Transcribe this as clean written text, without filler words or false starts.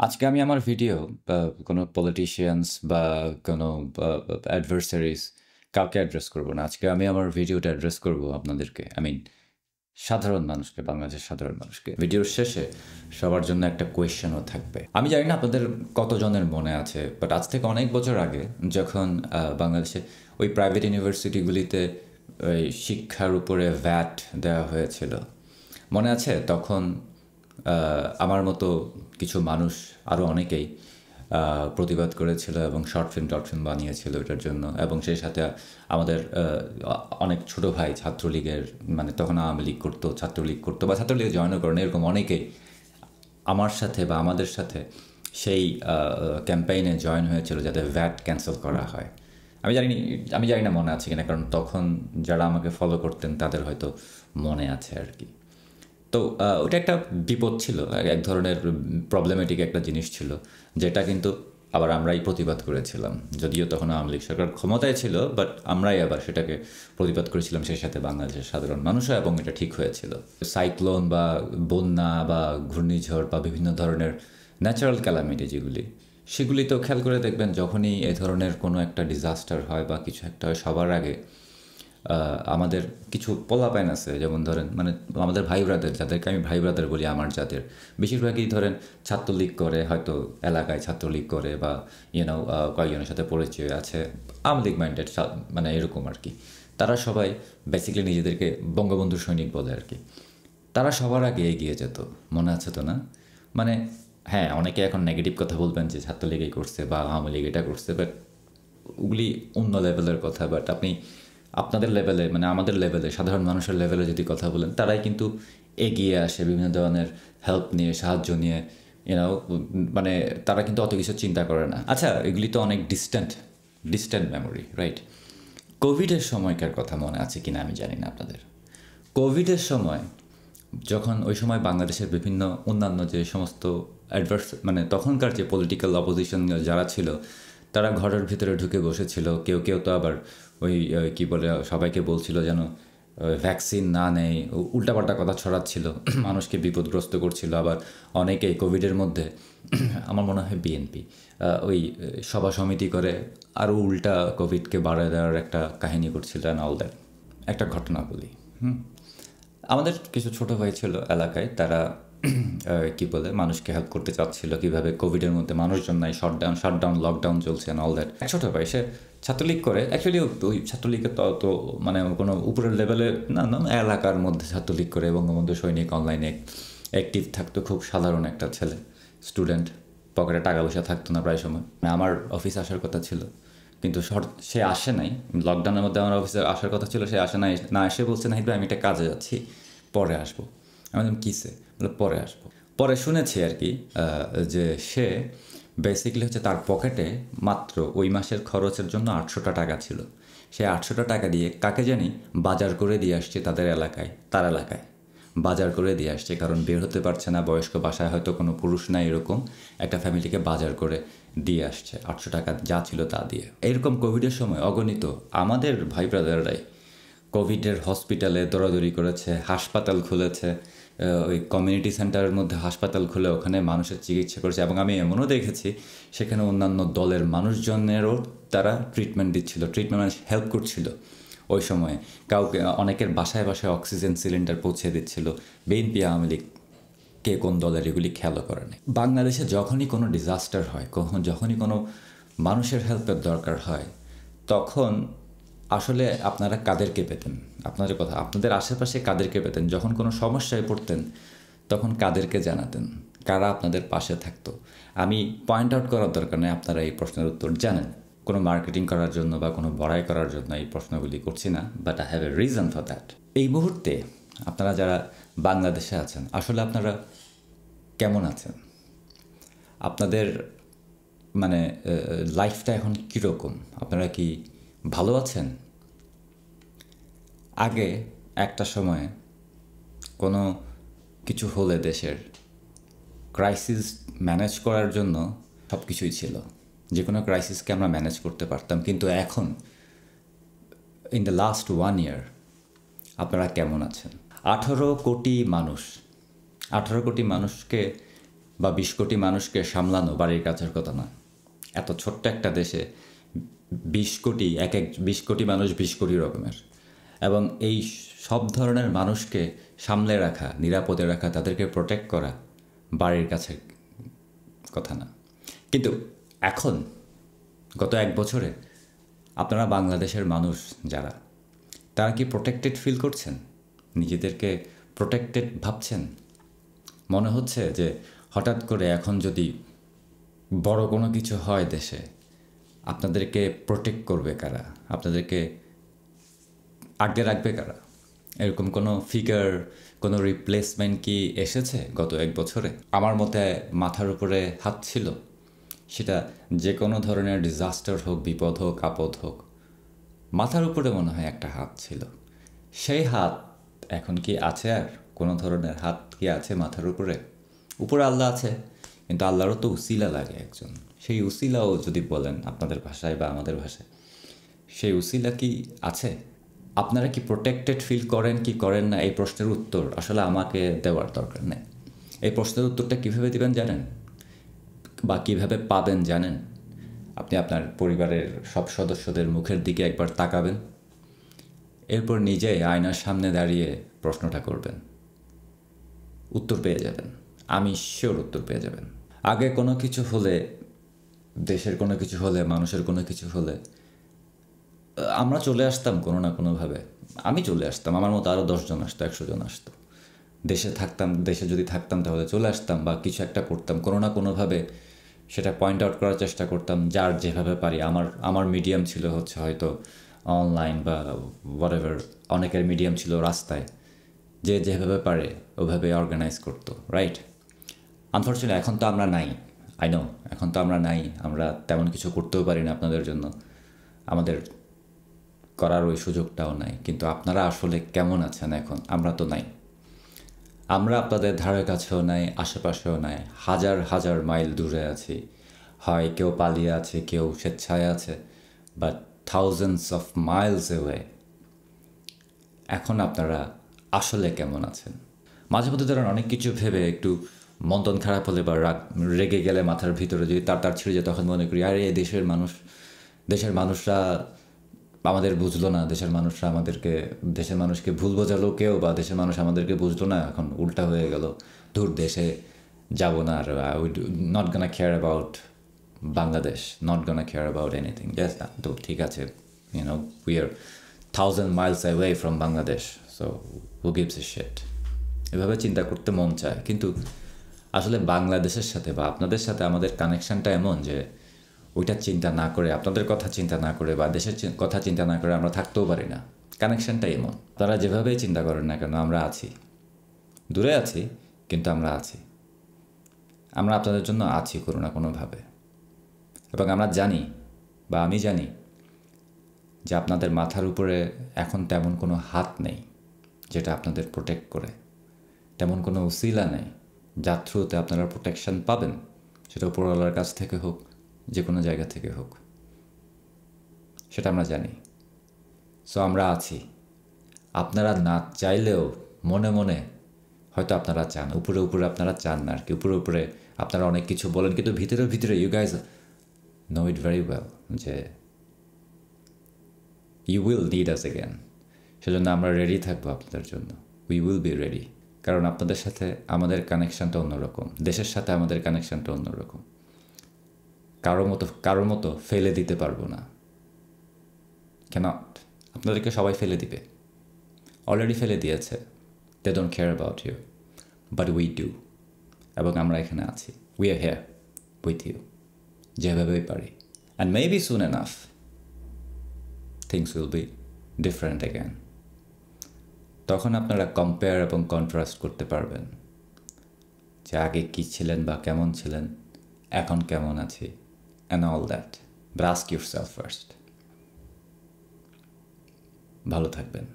আজকে আমি আমার ভিডিও বা কোনো পলিটিশিয়ানস বা কোনো অ্যাডভার্সারিজ কাউকে অ্যাড্রেস করব না। আজকে আমি আমার ভিডিওটা অ্যাড্রেস করব আপনাদেরকে। সাধারণ মানুষকে, বাংলাদেশের সাধারণ মানুষকে। ভিডিওর শেষে সবার জন্য একটা কোয়েশ্চেনও থাকবে। আমি জানি না আপনাদের কতজনের মনে আছে, বাট আজ থেকে অনেক বছর আগে যখন বাংলাদেশে ওই প্রাইভেট ইউনিভার্সিটিগুলিতে ওই শিক্ষার উপরে ভ্যাট দেওয়া হয়েছিল, মনে আছে? তখন আমার মতো কিছু মানুষ, আরও অনেকেই প্রতিবাদ করেছিল এবং শর্ট ফিল্ম বানিয়েছিল এটার জন্য। এবং সেই সাথে আমাদের অনেক ছোট ভাই ছাত্রলীগের, মানে তখন আওয়ামী লীগ করতো, ছাত্রলীগ করতো বা ছাত্রলীগে জয়েনও করেন, এরকম অনেকেই আমার সাথে বা আমাদের সাথে সেই ক্যাম্পেইনে জয়েন হয়েছিল যাতে ভ্যাট ক্যান্সেল করা হয়। আমি জানি না মনে আছে কিনা, কারণ তখন যারা আমাকে ফলো করতেন তাদের হয়তো মনে আছে আর কি। তো ওটা একটা বিপদ ছিল, এক ধরনের প্রবলেমেটিক একটা জিনিস ছিল, যেটা কিন্তু আবার আমরাই প্রতিবাদ করেছিলাম। যদিও তখন আওয়ামী লীগ সরকার ক্ষমতায় ছিল, বাট আমরাই আবার সেটাকে প্রতিবাদ করেছিলাম, সেই সাথে বাংলাদেশের সাধারণ মানুষও, এবং এটা ঠিক হয়েছিল। সাইক্লোন বা বন্যা বা ঘূর্ণিঝড় বা বিভিন্ন ধরনের ন্যাচারাল ক্যালামিটি যেগুলি, সেগুলি তো খেয়াল করে দেখবেন, যখনই এ ধরনের কোনো একটা ডিজাস্টার হয় বা কিছু একটা হয়, সবার আগে আমাদের কিছু পোলাপাইন আছে, যেমন ধরেন, মানে আমাদের ভাই ব্রাদার, যাদেরকে আমি ভাই ব্রাদার বলি, আমার জাতের বেশিরভাগই ধরেন ছাত্রলীগ করে, হয়তো এলাকায় ছাত্রলীগ করে, বা কয়েকজনের সাথে পরিচয় আছে আওয়ামী লীগ মাইন্ডেড, মানে এরকম আর কি। তারা সবাই বেসিক্যালি নিজেদেরকে বঙ্গবন্ধু সৈনিক বলে আর কি। তারা সবার আগে এগিয়ে যেত, মনে আছে তো না? মানে হ্যাঁ, অনেকে এখন নেগেটিভ কথা বলবেন যে ছাত্রলীগ এই করছে বা আওয়ামী লীগ এটা করছে, বাট ওগুলি অন্য লেভেলের কথা। বাট আপনি আপনাদের লেভেলে, মানে আমাদের লেভেলে, সাধারণ মানুষের লেভেলে যদি কথা বলেন, তারাই কিন্তু এগিয়ে আসে বিভিন্ন ধরনের হেল্প নিয়ে, সাহায্য নিয়ে, মানে তারা কিন্তু অত কিছু চিন্তা করে না। আচ্ছা, এগুলি তো অনেক ডিস্ট্যান্ট মেমোরি, রাইট? কোভিডের সময়কার কথা মনে আছে কিনা আমি জানি না আপনাদের। কোভিডের সময়, যখন ওই সময় বাংলাদেশের বিভিন্ন অন্যান্য যে সমস্ত মানে তখনকার যে পলিটিক্যাল অপোজিশন যারা ছিল, তারা ঘরের ভিতরে ঢুকে বসেছিল। কেউ কেউ তো আবার ওই কী বলে, সবাইকে বলছিল যেন ভ্যাকসিন না নেয়, উল্টাপাল্টা কথা ছড়াচ্ছিল, মানুষকে বিপদগ্রস্ত করছিল। আবার অনেকেই কোভিডের মধ্যে আমার মনে হয় বিএনপি ওই সভা সমিতি করে আরও উল্টা কোভিডকে বাড়ায় দেওয়ার একটা কাহিনী করছিল, অ্যান্ড অল দ্যাট। একটা ঘটনা বলি। আমাদের কিছু ছোট ভাই ছিল এলাকায়, তারা কী বলে, মানুষকে হেল্প করতে চাচ্ছিল কীভাবে কোভিডের মধ্যে মানুষজন নাই, শাটডাউন লকডাউন চলছে অ্যান্ড অল দ্যাট। এক ছোটো ভাই, সে ছাত্রলীগ করে। অ্যাকচুয়ালি ওই ছাত্রলীগের তো মানে কোনো উপরের লেভেলে না, এলাকার মধ্যে ছাত্রলীগ করে, বঙ্গবন্ধু সৈনিক, অনলাইনে অ্যাক্টিভ থাকতো। খুব সাধারণ একটা ছেলে, স্টুডেন্ট, পকেটে টাকা পয়সা থাকতো না প্রায় সময়। আমার অফিসে আসার কথা ছিল, কিন্তু সে আসে নাই। লকডাউনের মধ্যে আমার অফিসে আসার কথা ছিল, সে আসে নাই। না এসে বলছে, না আমি একটা কাজে যাচ্ছি, পরে আসবো। আমি বললাম কিসে? বলে পরে আসবো। পরে শুনেছি আর কি, যে সে বেসিক্যালি হচ্ছে তার পকেটে মাত্র ওই মাসের খরচের জন্য 800টা টাকা ছিল। সে 800টা টাকা দিয়ে কাকে জানি বাজার করে দিয়ে আসছে, তার এলাকায় বাজার করে দিয়ে আসছে, কারণ বের হতে পারছে না, বয়স্ক, বাসায় হয়তো কোনো পুরুষ নাই, এরকম একটা ফ্যামিলিকে বাজার করে দিয়ে আসছে 800 টাকা যা ছিল তা দিয়ে। এরকম কোভিডের সময় অগণিত আমাদের ভাই ব্রাদাররাই কোভিডের হসপিটালে দৌড়াদৌড়ি করেছে, হাসপাতাল খুলেছে, ওই কমিউনিটি সেন্টারের মধ্যে হাসপাতাল খুলে ওখানে মানুষের চিকিৎসা করেছে। এবং আমি এমনও দেখেছি, সেখানে অন্যান্য দলের মানুষজনেরও তারা ট্রিটমেন্ট দিচ্ছিল, মানে হেল্প করছিল। ওই সময়ে কাউকে, অনেকের বাসায় বাসায় অক্সিজেন সিলিন্ডার পৌঁছে দিচ্ছিল। বিএনপি, আওয়ামী লীগ, কে কোন দলের, এগুলি খেয়ালও করে না। বাংলাদেশে যখনই কোনো ডিজাস্টার হয়, যখনই কোনো মানুষের হেল্পের দরকার হয়, তখন আসলে আপনারা কাদেরকে পেতেন? আপনাদের আশেপাশে কাদেরকে পেতেন? যখন কোনো সমস্যায় পড়তেন, তখন কাদেরকে জানাতেন? কারা আপনাদের পাশে থাকতো? আমি পয়েন্ট আউট করার দরকার নেই, আপনারা এই প্রশ্নের উত্তর জানেন। কোনো মার্কেটিং করার জন্য বা কোনো বড়াই করার জন্য এই প্রশ্নগুলি করছি না, but I have a reason for that. এই মুহূর্তে আপনারা যারা বাংলাদেশে আছেন, আসলে আপনারা কেমন আছেন? আপনাদের মানে লাইফটা এখন কীরকম? আপনারা কি ভালো আছেন? আগে একটা সময়ে কোনো কিছু হলে দেশের ক্রাইসিস ম্যানেজ করার জন্য সব কিছুই ছিল, যে কোনো ক্রাইসিসকে আমরা ম্যানেজ করতে পারতাম। কিন্তু এখন, ইন দ্য লাস্ট 1 year, আপনারা কেমন আছেন? 18 কোটি মানুষকে বা 20 কোটি মানুষকে সামলানো বাড়ির কাছের কথা না। এত ছোট্ট একটা দেশে 20 কোটি, 20 কোটি মানুষ 20 কোটি রকমের, এবং এই সব ধরনের মানুষকে সামলে রাখা, নিরাপদে রাখা, তাদেরকে প্রোটেক্ট করা বাড়ির কাছে কথা না। কিন্তু এখন গত 1 বছরে আপনারা বাংলাদেশের মানুষ যারা, তারা কি প্রোটেক্টেড ফিল করছেন? নিজেদেরকে প্রোটেক্টেড ভাবছেন? মনে হচ্ছে যে হঠাৎ করে এখন যদি বড় কোনো কিছু হয় দেশে, আপনাদেরকে প্রোটেক্ট করবে কারা? আপনাদেরকে আগলে রাখবে কারা? এরকম কোনো ফিগার, কোনো রিপ্লেসমেন্ট কি এসেছে গত 1 বছরে? আমার মতে মাথার উপরে হাত ছিল, সেটা যে কোনো ধরনের ডিজাস্টার হোক, বিপদ হোক, আপদ হোক, মাথার উপরে মনে হয় একটা হাত ছিল। সেই হাত এখন কি আছে? আর কোনো ধরনের হাত কি আছে মাথার উপরে? উপরে আল্লাহ আছে, কিন্তু আল্লাহরও তো উসিলা লাগে একজন। সেই উসিলাও যদি বলেন আপনাদের ভাষায় বা আমাদের ভাষায়, সেই উসিলা কি আছে? আপনারা কি প্রোটেক্টেড ফিল করেন কি করেন না, এই প্রশ্নের উত্তর আসলে আমাকে দেওয়ার দরকার নেই। এই প্রশ্নের উত্তরটা কীভাবে দেবেন জানেন? বা কীভাবে পাবেন জানেন? আপনি আপনার পরিবারের সব সদস্যদের মুখের দিকে একবার তাকাবেন, এরপর নিজে আয়নার সামনে দাঁড়িয়ে প্রশ্নটা করবেন, উত্তর পেয়ে যাবেন। আমি শিওর উত্তর পেয়ে যাবেন। আগে কোনো কিছু হলে, দেশের কোনো কিছু হলে, মানুষের কোনো কিছু হলে, আমরা চলে আসতাম কোনো না কোনোভাবে। আমি চলে আসতাম, আমার মতো আরও 10 জন আসতো, 100 জন আসতো। দেশে যদি থাকতাম তাহলে চলে আসতাম বা কিছু একটা করতাম, কোনো না কোনোভাবে সেটা পয়েন্ট আউট করার চেষ্টা করতাম, যার যেভাবে পারি। আমার মিডিয়াম ছিল হচ্ছে হয়তো অনলাইন বা হোয়াটএভার, অনেকের মিডিয়াম ছিল রাস্তায়, যে যেভাবে পারে ওভাবে অর্গানাইজ করতো, রাইট? আনফর্চুনেটলি এখন তো আমরা নাই। আই নো, এখন তো আমরা নাই, আমরা তেমন কিছু করতেও পারি না আপনাদের জন্য, আমাদের করার ওই সুযোগটাও নাই। কিন্তু আপনারা আসলে কেমন আছেন এখন? আমরা তো নাই। আমরা আপনাদের ধারে কাছেও নাই, আশেপাশেও নাই, হাজার হাজার মাইল দূরে আছি। হয় কেউ পালিয়ে আছে, কেউ স্বেচ্ছায় আছে, but thousands of Miles away. এখন আপনারা আসলে কেমন আছেন? মাঝে মধ্যে ধরেন অনেক কিছু ভেবে একটু মন খারাপ হলে বা রেগে গেলে মাথার ভিতরে যদি তার ছিঁড়ে যায়, তখন মনে করি আরে দেশের মানুষরা আমাদের বুঝলো না, দেশের মানুষকে ভুল বোঝালো কেউ, বা দেশের মানুষ আমাদেরকে বুঝলো না, এখন উল্টা হয়ে গেল, দূর দেশে যাব না আর, not gonna care about Bangladesh, not gonna care about anything, just তো ঠিক আছে, we are 1000 miles away from Bangladesh, so who gives a shit. এভাবে চিন্তা করতে মন চায়, কিন্তু আসলে বাংলাদেশের সাথে বা আপনাদের সাথে আমাদের কানেকশানটা এমন যে ওইটা চিন্তা না করে, আপনাদের কথা চিন্তা না করে বা দেশের কথা চিন্তা না করে আমরা থাকতেও পারি না। কানেকশানটাই এমন। তারা যেভাবেই চিন্তা করেন না কেন, আমরা আছি, দূরে আছি, কিন্তু আমরা আছি। আমরা আপনাদের জন্য আছি কোনো না কোনোভাবে। এবং আমরা জানি, বা আমি জানি, যে আপনাদের মাথার উপরে এখন তেমন কোনো হাত নেই যেটা আপনাদের প্রোটেক্ট করে, তেমন কোনো উসিলা নেই যার থ্রুতে আপনারা প্রোটেকশন পাবেন, সেটা উপরওয়ালার কাছ থেকে হোক, যে কোনো জায়গা থেকে হোক, সেটা আমরা জানি। সো আমরা আছি। আপনারা না চাইলেও মনে মনে হয়তো আপনারা চান, উপরে উপরে আপনারা চান না আর কি, উপরে উপরে আপনারা অনেক কিছু বলেন, কিন্তু ভিতরে ভিতরে you guys know it very well যে you will need us again. সেজন্য আমরা রেডি থাকবো আপনাদের জন্য, উই উইল বি রেডি। কারণ আপনাদের সাথে আমাদের কানেকশানটা অন্যরকম, দেশের সাথে আমাদের কানেকশানটা অন্যরকম। কারোর মতো ফেলে দিতে পারবো না, কেন? আপনাদেরকে সবাই ফেলে দিবে, অলরেডি ফেলে দিয়েছে। They don't care about you, but we do. এবং আমরা এখানে আছি, we are here with you, যেভাবেই পারি। And maybe soon enough things will be different again. তখন আপনারা কম্পেয়ার এবং কন্ট্রাস্ট করতে পারবেন যে আগে কী ছিলেন বা কেমন ছিলেন, এখন কেমন আছি, and all that. But ask yourself first. ভালো থাকবেন।